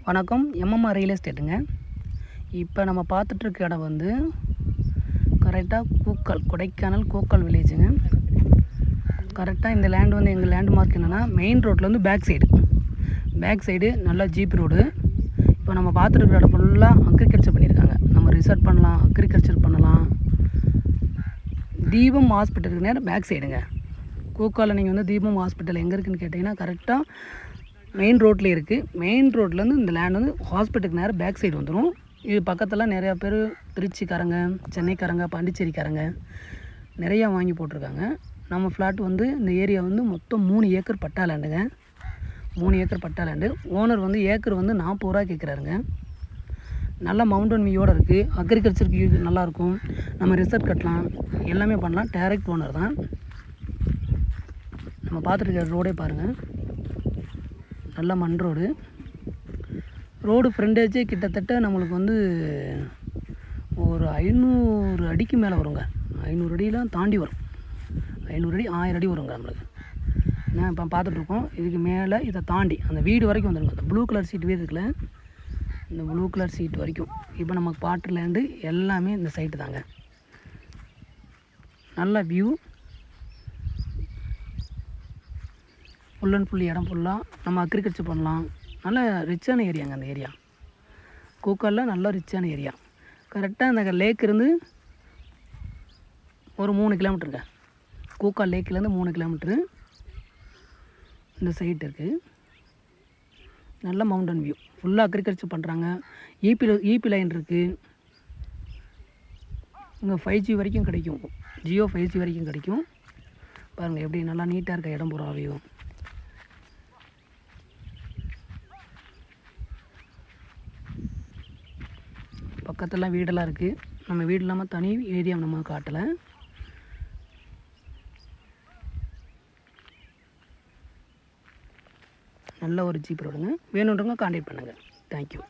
வணக்கம். MMR real எஸ்டேட்டுங்க. இப்போ நம்ம பார்த்துட்ருக்க இடம் வந்து கரெக்டாக கொடைக்கானல் கூக்கல் வில்லேஜுங்க. கரெக்டாக இந்த லேண்ட் வந்து எங்கள் லேண்ட் மார்க் என்னென்னா மெயின் ரோட்லேருந்து பேக் சைடு நல்லா ஜீப் ரோடு. இப்போ நம்ம பார்த்துட்ருக்க இடம் ஃபுல்லாக அக்ரிகல்ச்சர் பண்ணியிருக்காங்க. நம்ம ரிசார்ட் பண்ணலாம், அக்ரிகல்ச்சர் பண்ணலாம். தீபம் ஹாஸ்பிட்டலுக்கு நேரம் பேக் சைடுங்க. கூக்காலில் நீங்கள் வந்து தீபம் ஹாஸ்பிட்டல் எங்கே இருக்குதுன்னு கேட்டிங்கன்னா கரெக்டாக மெயின் ரோட்டில் இருக்குது. மெயின் ரோட்லேருந்து இந்த லேண்ட் வந்து ஹாஸ்பிட்டலுக்கு நேரம் பேக் சைடு வந்துடும். இது பக்கத்தில் நிறையா பேர் திருச்சிக்காரங்க, சென்னைக்காரங்க, பாண்டிச்சேரிக்காரங்க நிறையா வாங்கி போட்டிருக்காங்க. நம்ம ஃப்ளாட் வந்து இந்த ஏரியா வந்து மொத்தம் 3 ஏக்கர் பட்டா லேண்டுங்க. 3 ஏக்கர் பட்டா லேண்டு. ஓனர் வந்து ஏக்கர் வந்து 40 ரூபா கேட்குறாருங்க. நல்லா மவுண்டன் வியூவோடு இருக்குது. அக்ரிகல்ச்சருக்கு நல்லாயிருக்கும். நம்ம ரிசார்ட் கட்டலாம், எல்லாமே பண்ணலாம். டைரக்ட் ஓனர் தான். நம்ம பார்த்துட்டு ரோடே பாருங்கள், நல்ல மண் ரோடு ஃப்ரண்டேஜே கிட்டத்தட்ட நம்மளுக்கு வந்து ஒரு 500 அடிக்கு மேலே வருங்க. 500 அடியெலாம் தாண்டி வரும். 500 அடி 1000 அடி வருங்க நம்மளுக்கு. நான் இப்போ பார்த்துட்ருக்கோம். இதுக்கு மேலே இதை தாண்டி அந்த வீடு வரைக்கும் வந்துடுங்க. அந்த ப்ளூ கலர் சீட் வீடு இருக்குல்ல, இந்த ப்ளூ கலர் சீட் வரைக்கும் இப்போ நமக்கு பாட்டு லேண்டு எல்லாமே இந்த சைட்டு தாங்க. நல்ல வியூ, ஃபுல் அண்ட் ஃபுல் இடம் ஃபுல்லாக நம்ம அக்ரிகல்ச்சர் பண்ணலாம். நல்ல ரிச்சான ஏரியாங்க அந்த ஏரியா. கூக்காலில் நல்ல ரிச்சான ஏரியா. கரெக்டாக அந்த லேக் இருந்து ஒரு 3 கிலோமீட்டருங்க. கூக்கால் லேக்கிலேருந்து 3 கிலோமீட்ரு இந்த சைட் இருக்குது. நல்ல மவுண்டன் வியூ, ஃபுல்லாக அக்ரிகல்ச்சர் பண்ணுறாங்க. ஈபி லைன் இருக்குது. இங்கே 5G வரைக்கும் கிடைக்கும். ஜியோ 5G வரைக்கும் கிடைக்கும். பாருங்கள் எப்படி நல்லா நீட்டாக இருக்க இடம் பூரா வியூ. பக்கத்துலாம் வீடெல்லாம் இருக்குது. நம்ம வீடு இல்லாமல் தனி ஏரியா நம்ம காட்டலை. நல்ல ஒரு ஜீப் ரோடுங்க. வேணுன்றவங்க கான்டாக்ட் பண்ணுங்கள். தேங்க்யூ.